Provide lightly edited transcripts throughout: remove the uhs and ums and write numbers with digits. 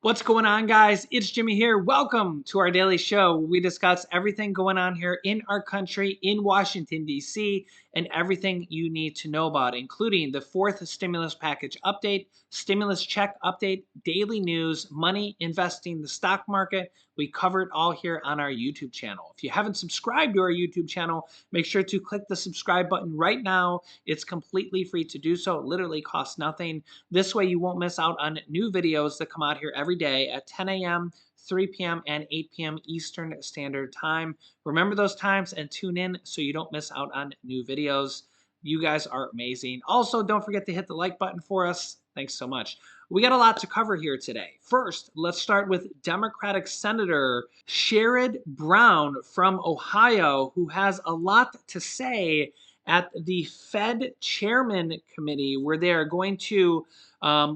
What's going on, guys? It's Jimmy here. Welcome to our daily show. We discuss everything going on here in our country, in Washington, D.C., and everything you need to know about, including the fourth stimulus package update, stimulus check update, daily news, money, investing, the stock market. We cover it all here on our YouTube channel. If you haven't subscribed to our YouTube channel, make sure to click the subscribe button right now. It's completely free to do so. It literally costs nothing. This way you won't miss out on new videos that come out here every day at 10 a.m., 3 p.m., and 8 p.m. Eastern Standard Time. Remember those times and tune in so you don't miss out on new videos. You guys are amazing. Also, don't forget to hit the like button for us. Thanks so much. We got a lot to cover here today. First, let's start with Democratic Senator Sherrod Brown from Ohio, who has a lot to say at the Fed Chairman Committee, where they are going to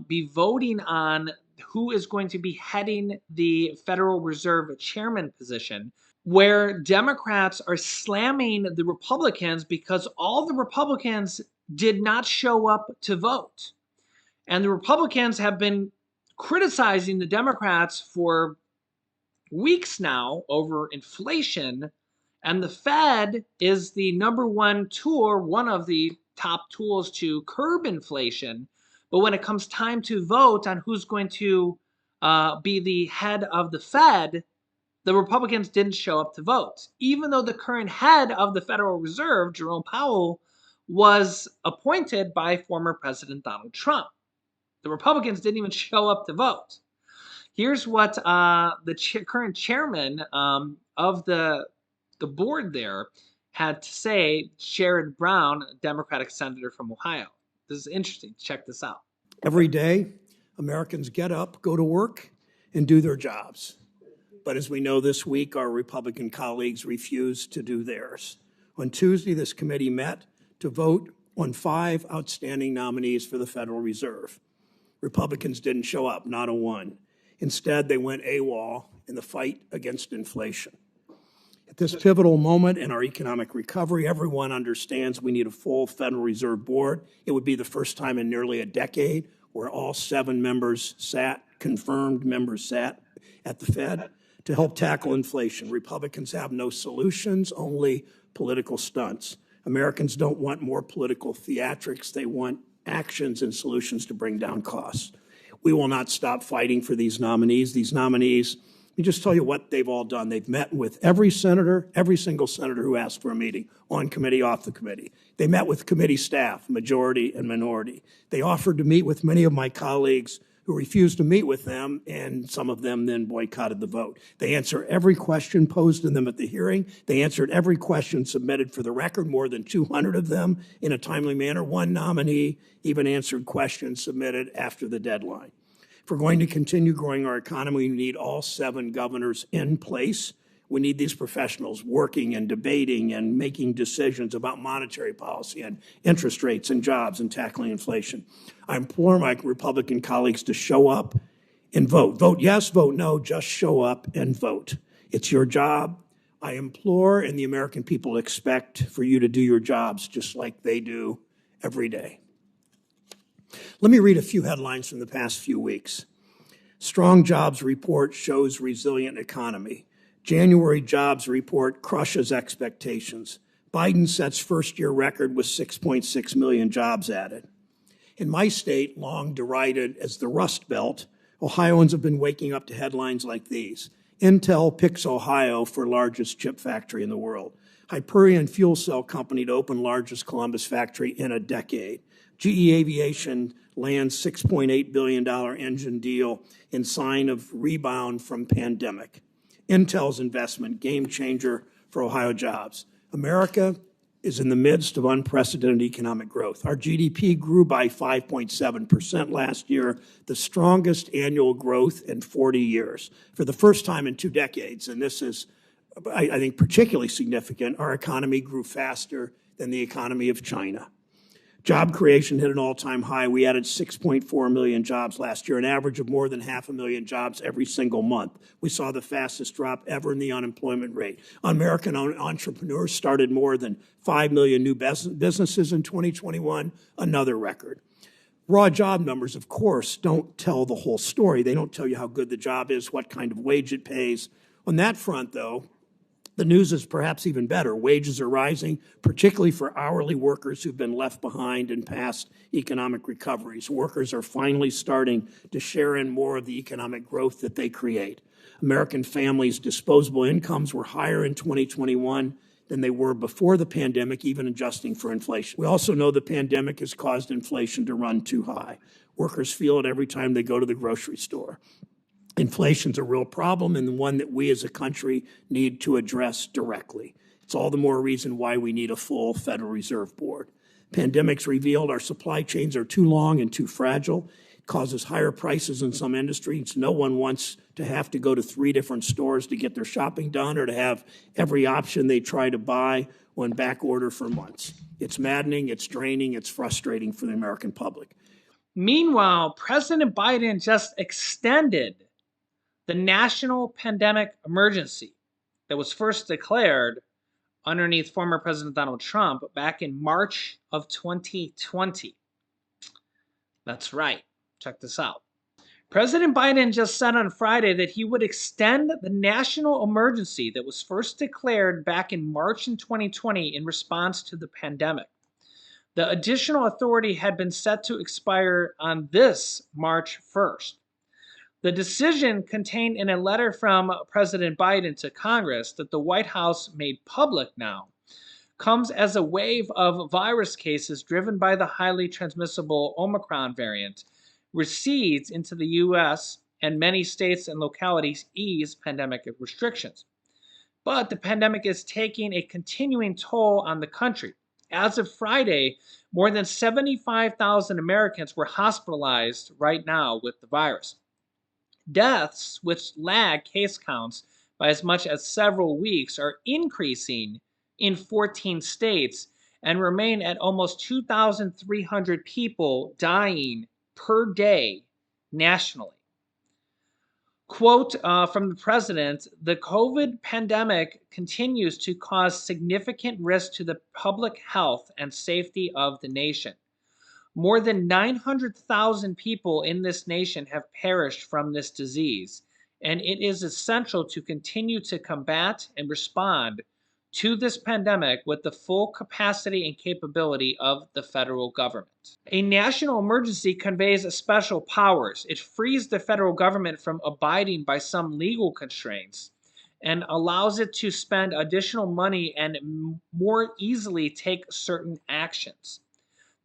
be voting on who is going to be heading the Federal Reserve chairman position, where Democrats are slamming the Republicans because all the Republicans did not show up to vote. And the Republicans have been criticizing the Democrats for weeks now over inflation. And the Fed is the number one tool, or one of the top tools to curb inflation. But when it comes time to vote on who's going to be the head of the Fed, the Republicans didn't show up to vote, even though the current head of the Federal Reserve, Jerome Powell, was appointed by former President Donald Trump. The Republicans didn't even show up to vote. Here's what the current chairman of the board there had to say, Sherrod Brown, Democratic senator from Ohio. This is interesting. Check this out. Every day, Americans get up, go to work, and do their jobs. But as we know this week, our Republican colleagues refused to do theirs. On Tuesday, this committee met to vote on 5 outstanding nominees for the Federal Reserve. Republicans didn't show up, not a one. Instead, they went AWOL in the fight against inflation. At this pivotal moment in our economic recovery, everyone understands we need a full Federal Reserve Board. It would be the first time in nearly a decade where all 7 confirmed members sat at the Fed to help tackle inflation. Republicans have no solutions, only political stunts. Americans don't want more political theatrics. They want actions and solutions to bring down costs. We will not stop fighting for these nominees. These nominees, let me just tell you what they've all done. They've met with every senator, every single senator who asked for a meeting, on committee, off the committee. They met with committee staff, majority and minority. They offered to meet with many of my colleagues who refused to meet with them, and some of them then boycotted the vote. They answered every question posed to them at the hearing. They answered every question submitted for the record, more than 200 of them, in a timely manner. One nominee even answered questions submitted after the deadline. If we're going to continue growing our economy, we need all 7 governors in place. We need these professionals working and debating and making decisions about monetary policy and interest rates and jobs and tackling inflation. I implore my Republican colleagues to show up and vote. Vote yes, vote no, just show up and vote. It's your job. I implore, and the American people expect, for you to do your jobs just like they do every day. Let me read a few headlines from the past few weeks. Strong jobs report shows resilient economy. January jobs report crushes expectations. Biden sets first-year record with 6.6 million jobs added. In my state, long derided as the Rust Belt, Ohioans have been waking up to headlines like these. Intel picks Ohio for largest chip factory in the world. Hyperion Fuel Cell Company to open largest Columbus factory in a decade. GE Aviation lands $6.8 billion engine deal in sign of rebound from pandemic. Intel's investment, game changer for Ohio jobs. America is in the midst of unprecedented economic growth. Our GDP grew by 5.7% last year, the strongest annual growth in 40 years. For the first time in 2 decades, and this is, I think, particularly significant, our economy grew faster than the economy of China. Job creation hit an all-time high. We added 6.4 million jobs last year, an average of more than 500,000 jobs every single month. We saw the fastest drop ever in the unemployment rate. American entrepreneurs started more than 5 million new businesses in 2021, another record. Raw job numbers, of course, don't tell the whole story. They don't tell you how good the job is, what kind of wage it pays. On that front, though, the news is perhaps even better. Wages are rising, particularly for hourly workers who've been left behind in past economic recoveries. Workers are finally starting to share in more of the economic growth that they create. American families' disposable incomes were higher in 2021 than they were before the pandemic, even adjusting for inflation. We also know the pandemic has caused inflation to run too high. Workers feel it every time they go to the grocery store. Inflation's a real problem and one that we as a country need to address directly. It's all the more reason why we need a full Federal Reserve Board. Pandemics revealed our supply chains are too long and too fragile. It causes higher prices in some industries. No one wants to have to go to 3 different stores to get their shopping done or to have every option they try to buy on back order for months. It's maddening, it's draining, it's frustrating for the American public. Meanwhile, President Biden just extended the national pandemic emergency that was first declared underneath former President Donald Trump back in March of 2020. That's right. Check this out. President Biden just said on Friday that he would extend the national emergency that was first declared back in March in 2020 in response to the pandemic. The additional authority had been set to expire on this March 1st. The decision contained in a letter from President Biden to Congress that the White House made public now comes as a wave of virus cases driven by the highly transmissible Omicron variant recedes into the U.S. and many states and localities ease pandemic restrictions. But the pandemic is taking a continuing toll on the country. As of Friday, more than 75,000 Americans were hospitalized right now with the virus. Deaths, which lag case counts by as much as several weeks, are increasing in 14 states and remain at almost 2,300 people dying per day nationally. Quote from the president, the COVID pandemic continues to cause significant risk to the public health and safety of the nation. More than 900,000 people in this nation have perished from this disease, and it is essential to continue to combat and respond to this pandemic with the full capacity and capability of the federal government. A national emergency conveys special powers. It frees the federal government from abiding by some legal constraints and allows it to spend additional money and more easily take certain actions.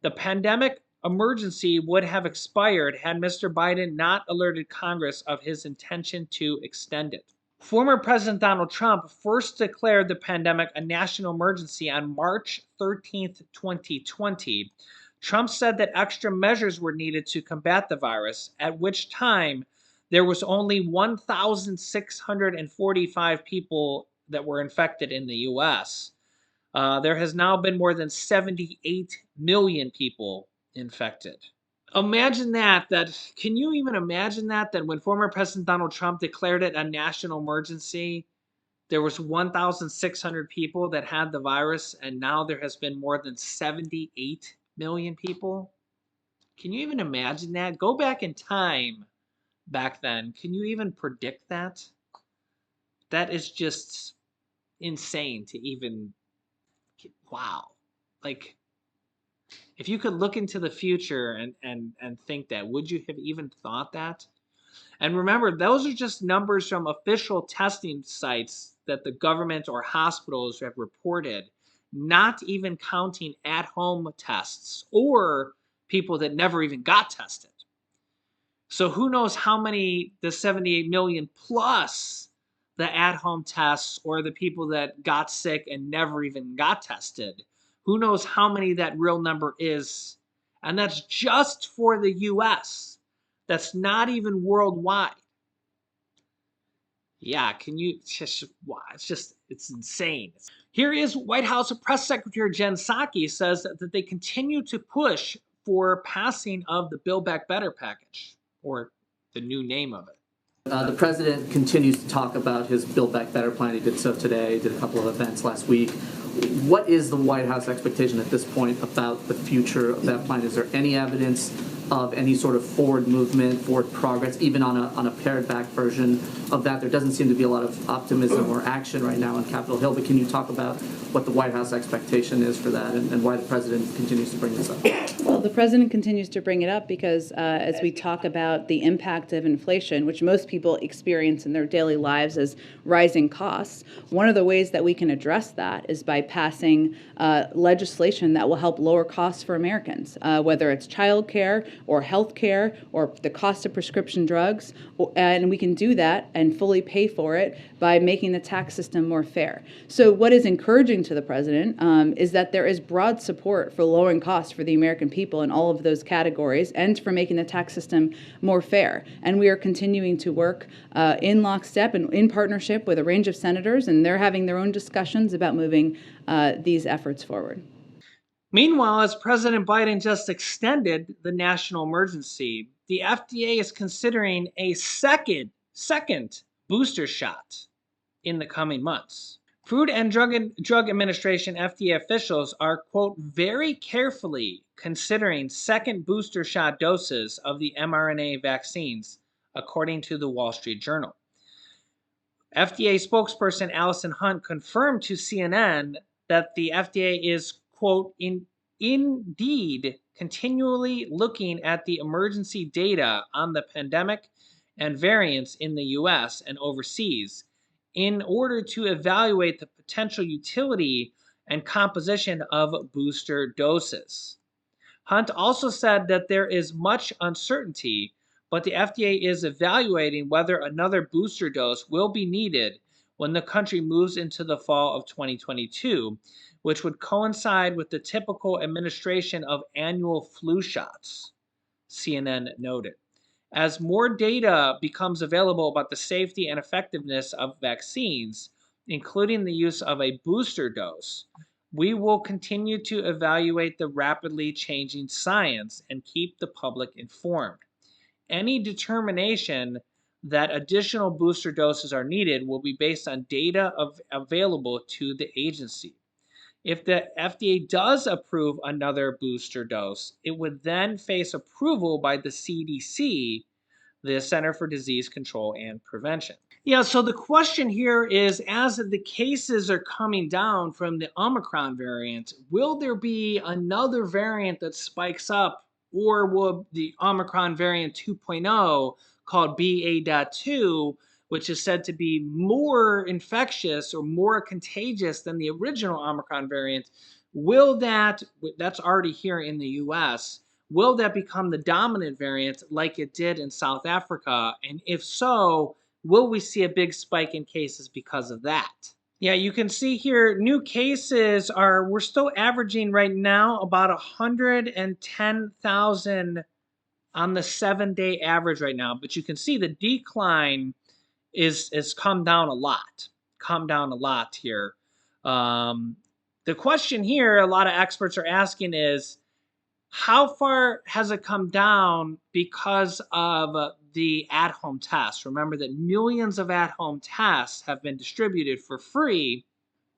The pandemic emergency would have expired had Mr. Biden not alerted Congress of his intention to extend it. Former President Donald Trump first declared the pandemic a national emergency on March 13, 2020. Trump said that extra measures were needed to combat the virus, at which time there was only 1,645 people that were infected in the U.S. There has now been more than 78 million people infected. Imagine that, can you even imagine that when former President Donald Trump declared it a national emergency, there was 1,600 people that had the virus, and now there has been more than 78 million people? Can you even imagine that? Go back in time back then. Can you even predict that? That is just insane to even, wow. Like, if you could look into the future and think that, would you have even thought that? And remember, those are just numbers from official testing sites that the government or hospitals have reported, not even counting at-home tests or people that never even got tested. So who knows how many the 78 million plus the at-home tests or the people that got sick and never even got tested. Who knows how many that real number is? And that's just for the US. That's not even worldwide. Yeah, can you just, wow, it's insane. Here is White House Press Secretary Jen Psaki says that they continue to push for passing of the Build Back Better package, or the new name of it. The president continues to talk about his Build Back Better plan. He did so today, did a couple of events last week. What is the White House expectation at this point about the future of that plan? Is there any evidence of any sort of forward movement, forward progress, even on a pared back version of that. There doesn't seem to be a lot of optimism or action right now on Capitol Hill, but can you talk about what the White House expectation is for that and why the president continues to bring this up? Well, the president continues to bring it up because as we talk about the impact of inflation, which most people experience in their daily lives as rising costs, one of the ways that we can address that is by passing legislation that will help lower costs for Americans, whether it's child care or health care or the cost of prescription drugs. And we can do that and fully pay for it by making the tax system more fair. So what is encouraging to the president is that there is broad support for lowering costs for the American people in all of those categories and for making the tax system more fair. And we are continuing to work in lockstep and in partnership with a range of senators, and they're having their own discussions about moving these efforts forward. Meanwhile, as President Biden just extended the national emergency, the FDA is considering a second booster shot in the coming months. Food and Drug Administration FDA officials are, quote, very carefully considering second booster shot doses of the mRNA vaccines, according to the Wall Street Journal. FDA spokesperson Allison Hunt confirmed to CNN that the FDA is, quote, indeed continually looking at the emergency data on the pandemic and variants in the US and overseas in order to evaluate the potential utility and composition of booster doses. Hunt also said that there is much uncertainty, but the FDA is evaluating whether another booster dose will be needed when the country moves into the fall of 2022, which would coincide with the typical administration of annual flu shots, CNN noted. As more data becomes available about the safety and effectiveness of vaccines, including the use of a booster dose, we will continue to evaluate the rapidly changing science and keep the public informed. Any determination that additional booster doses are needed will be based on data available to the agency. If the FDA does approve another booster dose, it would then face approval by the CDC, the Center for Disease Control and Prevention. Yeah, so the question here is, as the cases are coming down from the Omicron variant, will there be another variant that spikes up, or will the Omicron variant 2.0 called BA.2, which is said to be more infectious or more contagious than the original Omicron variant, that's already here in the US, will that become the dominant variant like it did in South Africa? And if so, will we see a big spike in cases because of that? Yeah, you can see here, new cases we're still averaging right now about 110,000 on the 7-day average right now. But you can see the decline is come down a lot here. The question here a lot of experts are asking is, how far has it come down because of the at-home tests? Remember that millions of at-home tests have been distributed for free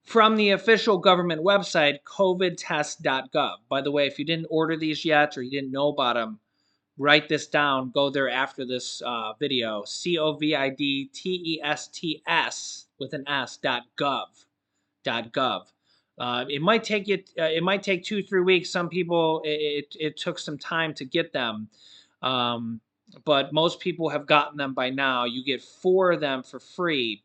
from the official government website, covidtest.gov. By the way, if you didn't order these yet or you didn't know about them, write this down. Go there after this video. covidtests with an s.gov. It might take 2-3 weeks. Some people it took some time to get them, but most people have gotten them by now. You get 4 of them for free.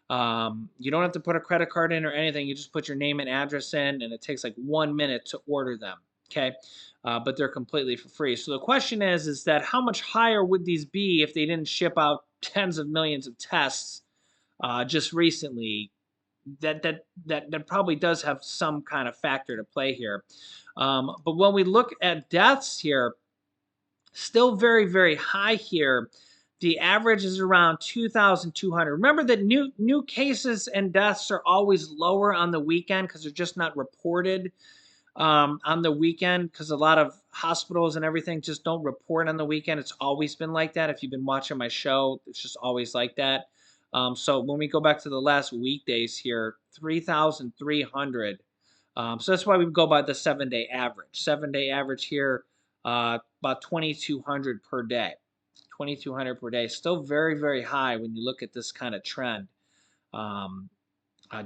You don't have to put a credit card in or anything. You just put your name and address in, and it takes like 1 minute to order them. Okay, but they're completely for free. So the question is that how much higher would these be if they didn't ship out tens of millions of tests just recently? That probably does have some kind of factor to play here. But when we look at deaths here, still very, very high here. The average is around 2,200. Remember that new cases and deaths are always lower on the weekend because they're just not reported on the weekend, because a lot of hospitals and everything just don't report on the weekend. It's always been like that. If you've been watching my show, it's just always like that. So when we go back to the last weekdays here, 3,300. So that's why we go by the 7-day average. 7-day average here, about 2,200 per day. 2,200 per day. Still very, very high when you look at this kind of trend. Um,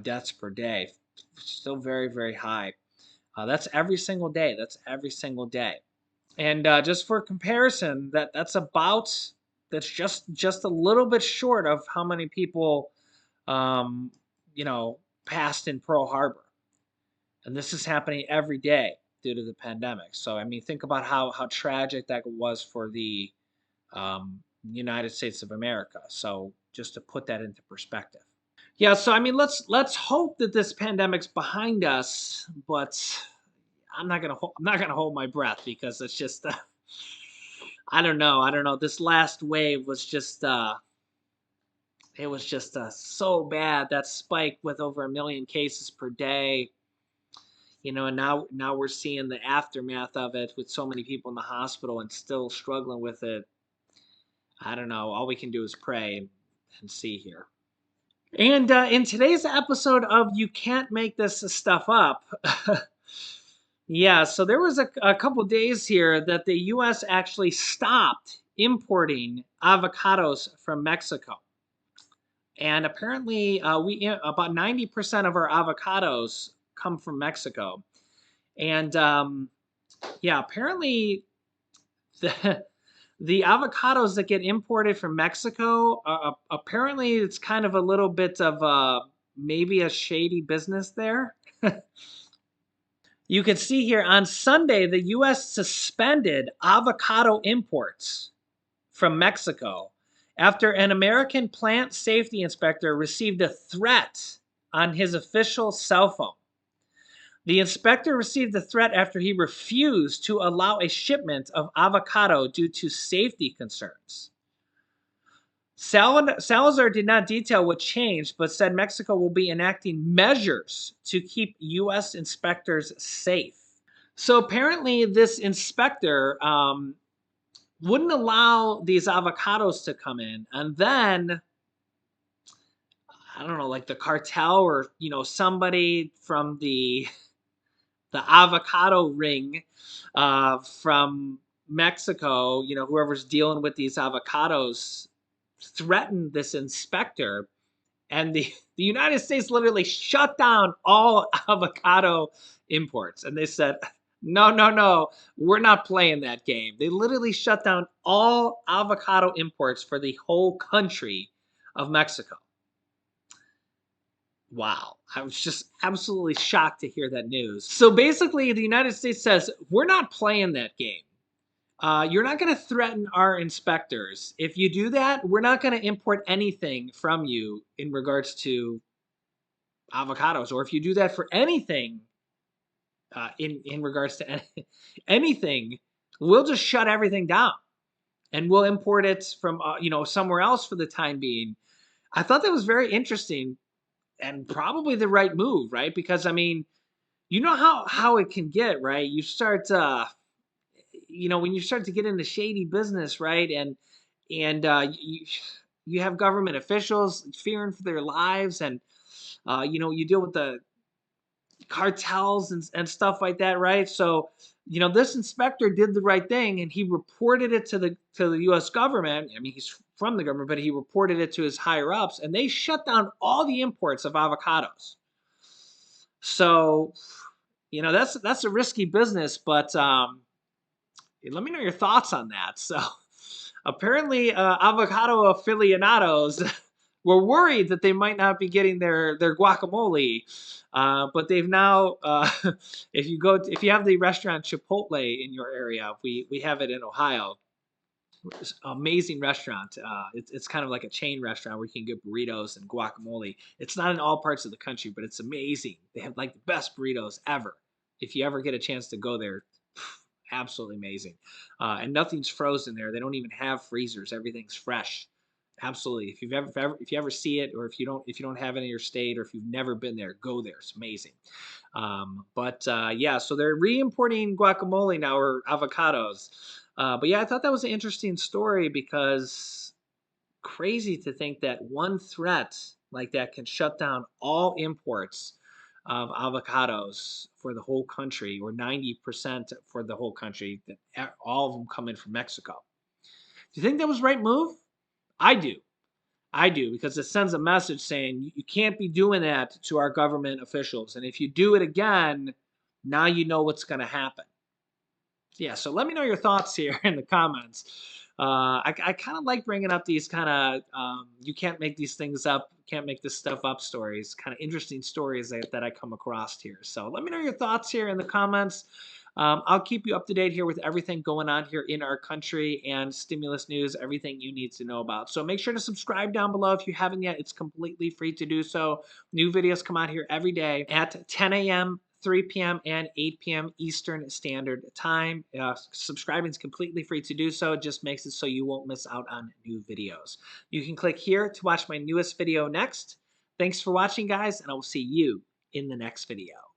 Deaths per day. Still very, very high. That's every single day. That's every single day. And just for comparison, that's just a little bit short of how many people, um, passed in Pearl Harbor. And this is happening every day due to the pandemic. So I mean, think about how tragic that was for the United States of America. So just to put that into perspective. Yeah, so I mean, let's hope that this pandemic's behind us, but I'm not gonna hold my breath because it's just I don't know. This last wave was just it was just so bad. That spike with over 1 million cases per day. And now we're seeing the aftermath of it with so many people in the hospital and still struggling with it. I don't know. All we can do is pray and see here. And in today's episode of You Can't Make This Stuff Up, yeah, so there was a couple days here that the U.S. actually stopped importing avocados from Mexico. And apparently, about 90% of our avocados come from Mexico. And yeah, apparently the the avocados that get imported from Mexico, apparently it's kind of a little bit of maybe a shady business there. You can see here on Sunday, the U.S. suspended avocado imports from Mexico after an American plant safety inspector received a threat on his official cell phone. The inspector received the threat after he refused to allow a shipment of avocado due to safety concerns. Salazar did not detail what changed, but said Mexico will be enacting measures to keep U.S. inspectors safe. So apparently, this inspector wouldn't allow these avocados to come in, and then I don't know, like the cartel or somebody from the avocado ring from Mexico, whoever's dealing with these avocados, threatened this inspector, and the United States literally shut down all avocado imports. And they said, no, no, no, we're not playing that game. They literally shut down all avocado imports for the whole country of Mexico. Wow. I was just absolutely shocked to hear that news. So basically, the United States says, we're not playing that game. You're not going to threaten our inspectors. If you do that, we're not going to import anything from you in regards to avocados. Or if you do that for anything in regards to anything, we'll just shut everything down and we'll import it from somewhere else for the time being. I thought that was very interesting and probably the right move, right? Because I mean, you know how it can get, right? You start when you start to get into shady business, right? And you have government officials fearing for their lives, and you deal with the cartels and stuff like that, right? So this inspector did the right thing, and he reported it to the U.S. government. I mean, he's from the government, but he reported it to his higher ups, and they shut down all the imports of avocados. So that's a risky business, but let me know your thoughts on that. So apparently, avocado aficionados were worried that they might not be getting their guacamole, but they've now. If you have the restaurant Chipotle in your area, we have it in Ohio. It's an amazing restaurant. It's kind of like a chain restaurant where you can get burritos and guacamole. It's not in all parts of the country, but it's amazing. They have like the best burritos ever. If you ever get a chance to go there, absolutely amazing. And nothing's frozen there. They don't even have freezers. Everything's fresh. Absolutely. If you ever see it, or if you don't have it in your state, or if you've never been there, go there. It's amazing. But yeah, so they're re-importing guacamole now, or avocados. But yeah, I thought that was an interesting story because crazy to think that one threat like that can shut down all imports of avocados for the whole country, or 90% for the whole country, all of them come in from Mexico. Do you think that was the right move? I do. I do, because it sends a message saying you can't be doing that to our government officials. And if you do it again, now you know what's going to happen. Yeah, so let me know your thoughts here in the comments. I kind of like bringing up these kind of you can't make these things up, can't make this stuff up stories, kind of interesting stories that I come across here. So let me know your thoughts here in the comments. I'll keep you up to date here with everything going on here in our country and stimulus news, everything you need to know about. So make sure to subscribe down below if you haven't yet. It's completely free to do so. New videos come out here every day at 10 a.m., 3 p.m., and 8 p.m. Eastern Standard Time. Subscribing is completely free to do so. It just makes it so you won't miss out on new videos. You can click here to watch my newest video next. Thanks for watching, guys, and I will see you in the next video.